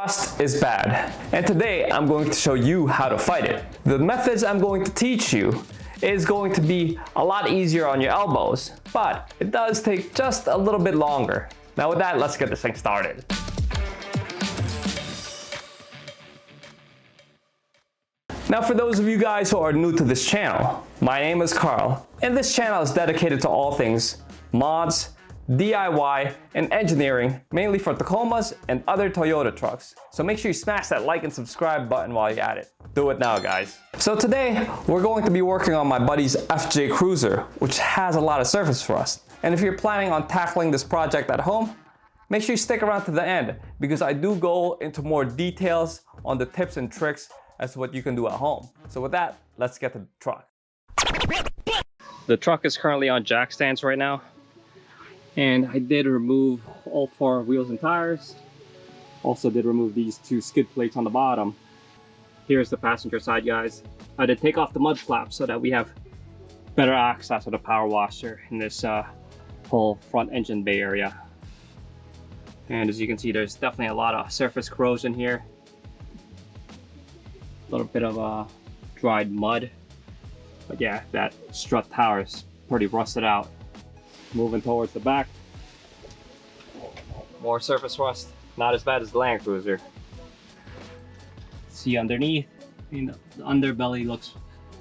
Rust is bad, and today I'm going to show you how to fight it. The methods I'm going to teach you is going to be a lot easier on your elbows, but it does take just a little bit longer. Now with that, let's get this thing started. Now for those of you guys who are new to this channel, my name is Carl, and this channel is dedicated to all things mods, DIY, and engineering, mainly for Tacomas and other Toyota trucks. So make sure you smash that like and subscribe button while you're at it. Do it now, guys. So today, we're going to be working on my buddy's FJ Cruiser, which has a lot of surface rust. And if you're planning on tackling this project at home, make sure you stick around to the end, because I do go into more details on the tips and tricks as to what you can do at home. So with that, let's get to the truck. The truck is currently on jack stands right now. And I did remove all 4 wheels and tires. Also did remove these 2 skid plates on the bottom. Here's the passenger side, guys. I did take off the mud flaps so that we have better access to the power washer in this whole front engine bay area. And as you can see, there's definitely a lot of surface corrosion here. A little bit of dried mud. But yeah, that strut tower is pretty rusted out. Moving towards the back, more surface rust, not as bad as the Land Cruiser. See underneath, the underbelly looks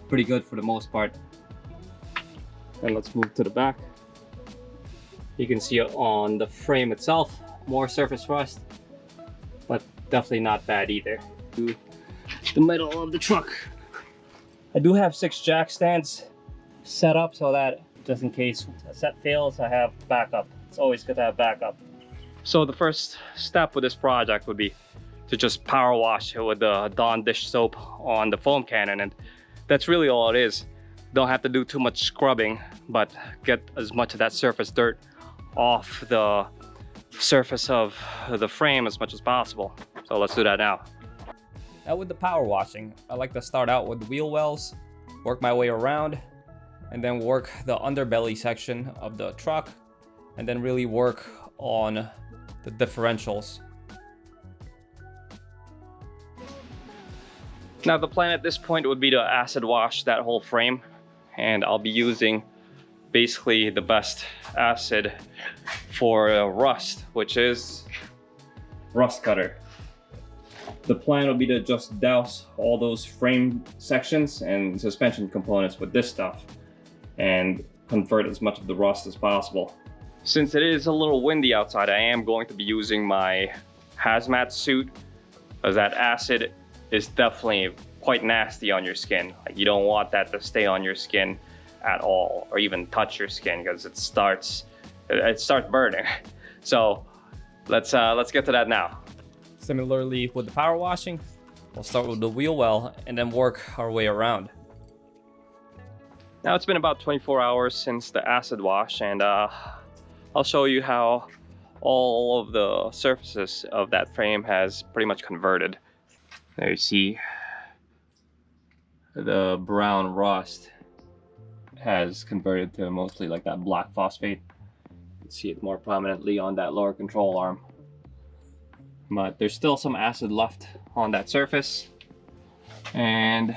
pretty good for the most part. And let's move to the back. You can see on the frame itself, more surface rust, but definitely not bad either. To the middle of the truck, I do have 6 jack stands set up so that just in case a set fails, I have backup. It's always good to have backup. So the first step with this project would be to just power wash it with the Dawn dish soap on the foam cannon, and that's really all it is. Don't have to do too much scrubbing, but get as much of that surface dirt off the surface of the frame as much as possible. So let's do that now. Now with the power washing, I like to start out with the wheel wells, work my way around, and then work the underbelly section of the truck, and then really work on the differentials. Now the plan at this point would be to acid wash that whole frame, and I'll be using basically the best acid for rust, which is Rust Cutter. The plan will be to just douse all those frame sections and suspension components with this stuff and convert as much of the rust as possible. Since it is a little windy outside, I am going to be using my hazmat suit, as that acid is definitely quite nasty on your skin. Like, you don't want that to stay on your skin at all, or even touch your skin, because it starts burning. So let's get to that now. Similarly with the power washing, we'll start with the wheel well and then work our way around. Now it's been about 24 hours since the acid wash, and I'll show you how all of the surfaces of that frame has pretty much converted. There you see the brown rust has converted to mostly like that black phosphate. You can see it more prominently on that lower control arm. But there's still some acid left on that surface, and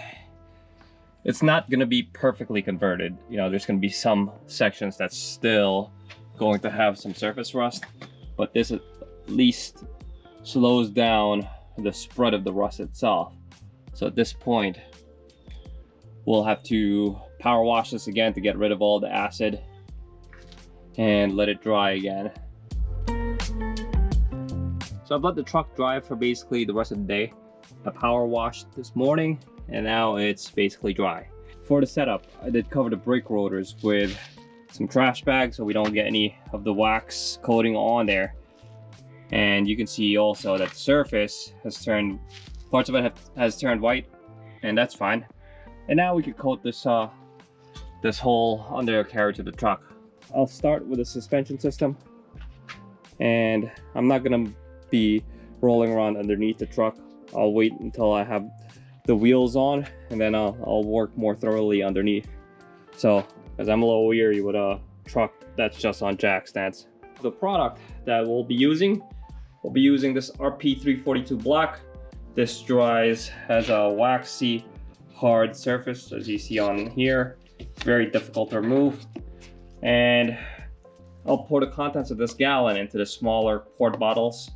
it's not going to be perfectly converted. You know, there's going to be some sections that's still going to have some surface rust, but this at least slows down the spread of the rust itself. So at this point, we'll have to power wash this again to get rid of all the acid and let it dry again. So I've let the truck dry for basically the rest of the day. I power washed this morning, and now it's basically dry. For the setup, I did cover the brake rotors with some trash bags so we don't get any of the wax coating on there. And you can see also that the surface has turned, parts of it has turned white, and that's fine. And now we can coat this whole undercarriage of the truck. I'll start with the suspension system, and I'm not gonna be rolling around underneath the truck. I'll wait until I have the wheels on, and then I'll work more thoroughly underneath. So, as I'm a little weary with a truck that's just on jack stands. The product that we'll be using we'll be using this RP342 black. This dries, has a waxy, hard surface, as you see on here. It's very difficult to remove. And I'll pour the contents of this gallon into the smaller quart bottles,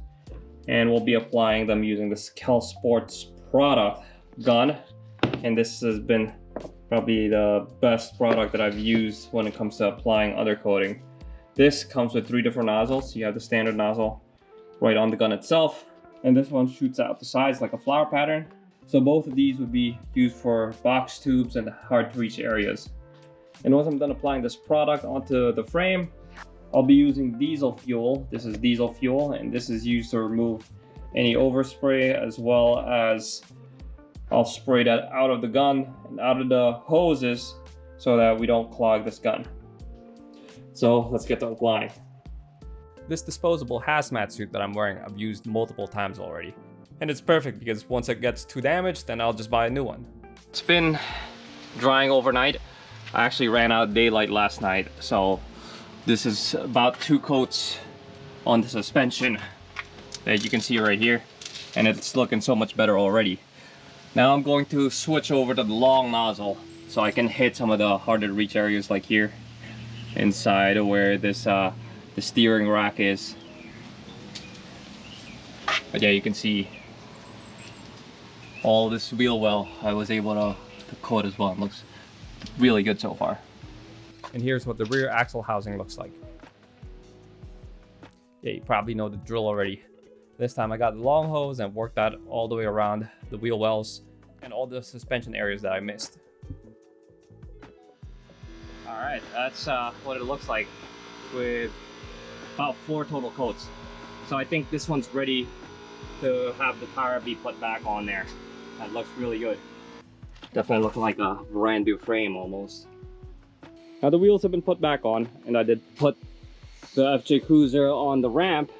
and we'll be applying them using this Kel Sports product gun. And this has been probably the best product that I've used when it comes to applying undercoating. This comes with 3 different nozzles. You have the standard nozzle right on the gun itself, and this one shoots out the sides like a flower pattern. So both of these would be used for box tubes and hard to reach areas. And once I'm done applying this product onto the frame, I'll be using diesel fuel. This is diesel fuel, and this is used to remove any overspray, as well as I'll spray that out of the gun and out of the hoses so that we don't clog this gun. So let's get to applying. This disposable hazmat suit that I'm wearing, I've used multiple times already. And it's perfect because once it gets too damaged, then I'll just buy a new one. It's been drying overnight. I actually ran out of daylight last night, so this is about 2 coats on the suspension that you can see right here, and it's looking so much better already. Now I'm going to switch over to the long nozzle so I can hit some of the harder to reach areas, like here inside where this the steering rack is. But yeah, you can see all this wheel well I was able to coat as well. It looks really good so far. And here's what the rear axle housing looks like. Yeah, you probably know the drill already. This time I got the long hose and worked that all the way around the wheel wells and all the suspension areas that I missed. All right, that's what it looks like with about 4 total coats. So I think this one's ready to have the tire be put back on there. That looks really good. Definitely looking like a brand new frame almost. Now the wheels have been put back on, and I did put the FJ Cruiser on the ramp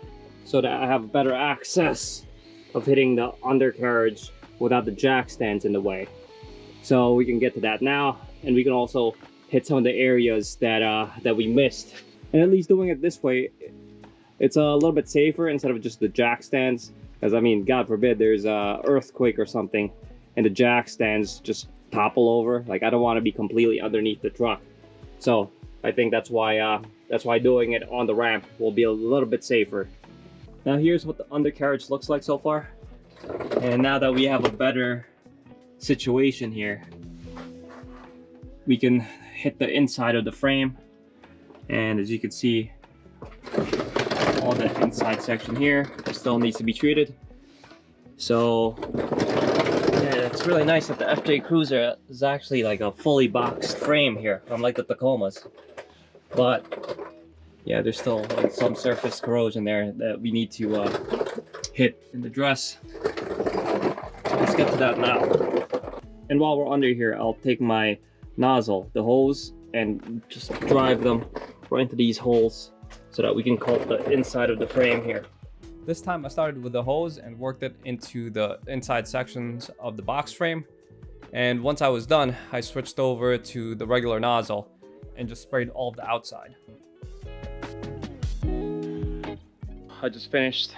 so that I have better access of hitting the undercarriage without the jack stands in the way. So we can get to that now, and we can also hit some of the areas that we missed. And at least doing it this way, it's a little bit safer instead of just the jack stands. Because I mean, God forbid there's a earthquake or something and the jack stands just topple over. Like, I don't want to be completely underneath the truck. So I think that's why doing it on the ramp will be a little bit safer. Now here's what the undercarriage looks like so far. And now that we have a better situation here, we can hit the inside of the frame. And as you can see, all the inside section here still needs to be treated. So yeah, it's really nice that the FJ Cruiser is actually like a fully boxed frame here, unlike the Tacomas. But yeah, there's still like some surface corrosion there that we need to hit in the dress. Let's get to that now. And while we're under here, I'll take my nozzle, the hose, and just drive them right into these holes so that we can coat the inside of the frame here. This time I started with the hose and worked it into the inside sections of the box frame. And once I was done, I switched over to the regular nozzle and just sprayed all of the outside. I just finished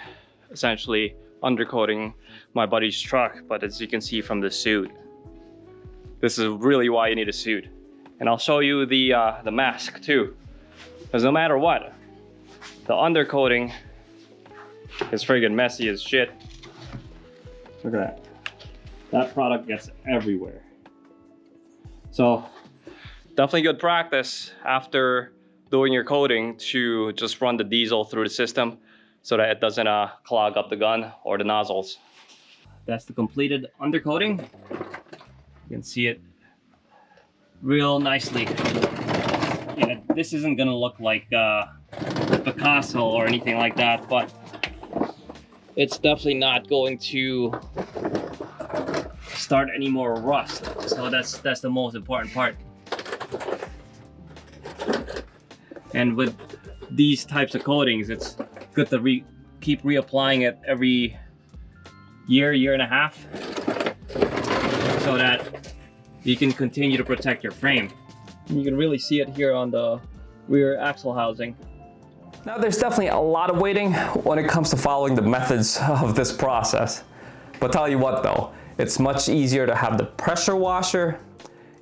essentially undercoating my buddy's truck, but as you can see from the suit, this is really why you need a suit. And I'll show you the mask too, because no matter what, the undercoating is friggin' messy as shit. Look at that. That product gets everywhere. So definitely good practice after doing your coating to just run the diesel through the system so that it doesn't clog up the gun or the nozzles. That's the completed undercoating. You can see it real nicely. Yeah, this isn't gonna look like Picasso or anything like that, but it's definitely not going to start any more rust. So that's the most important part. And with these types of coatings, it's good to keep reapplying it every year and a half, so that you can continue to protect your frame. And you can really see it here on the rear axle housing. Now there's definitely a lot of waiting when it comes to following the methods of this process. But tell you what though, it's much easier to have the pressure washer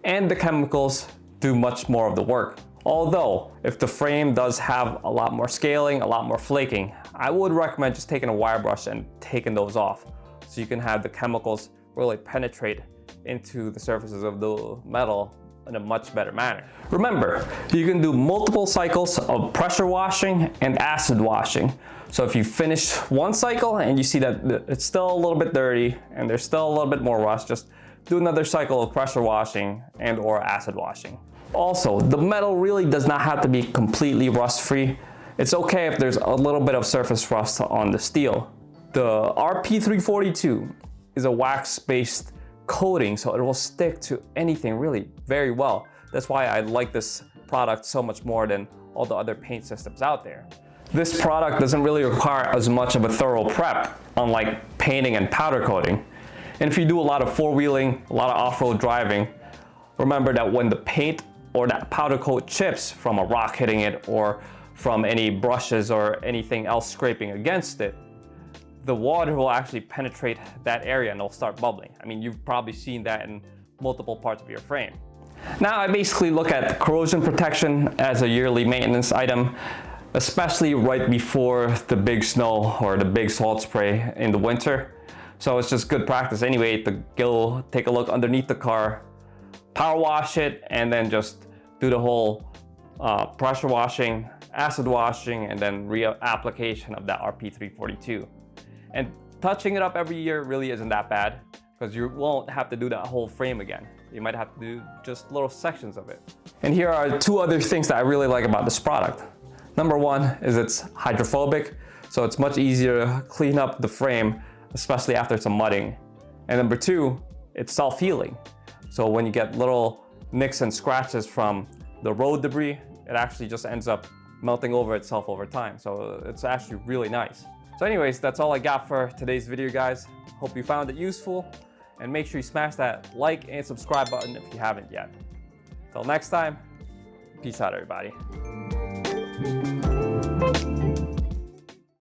and the chemicals do much more of the work. Although, if the frame does have a lot more scaling, a lot more flaking, I would recommend just taking a wire brush and taking those off so you can have the chemicals really penetrate into the surfaces of the metal in a much better manner. Remember, you can do multiple cycles of pressure washing and acid washing. So if you finish one cycle and you see that it's still a little bit dirty and there's still a little bit more rust, just do another cycle of pressure washing and or acid washing. Also, the metal really does not have to be completely rust-free. It's okay if there's a little bit of surface rust on the steel. The RP342 is a wax-based coating, so it will stick to anything really very well. That's why I like this product so much more than all the other paint systems out there. This product doesn't really require as much of a thorough prep, unlike painting and powder coating. And if you do a lot of four-wheeling, a lot of off-road driving, remember that when the paint or that powder coat chips from a rock hitting it or from any brushes or anything else scraping against it, the water will actually penetrate that area and it'll start bubbling. I mean, you've probably seen that in multiple parts of your frame. Now I basically look at corrosion protection as a yearly maintenance item, especially right before the big snow or the big salt spray in the winter. So it's just good practice anyway to go take a look underneath the car, power wash it, and then just do the whole pressure washing, acid washing, and then reapplication of that RP342. And touching it up every year really isn't that bad because you won't have to do that whole frame again. You might have to do just little sections of it. And here are two other things that I really like about this product. Number one is it's hydrophobic, so it's much easier to clean up the frame, especially after some mudding. And number two, it's self-healing. So when you get little nicks and scratches from the road debris, it actually just ends up melting over itself over time. So it's actually really nice. So anyways, that's all I got for today's video, guys. Hope you found it useful, and make sure you smash that like and subscribe button if you haven't yet. Till next time, peace out, everybody.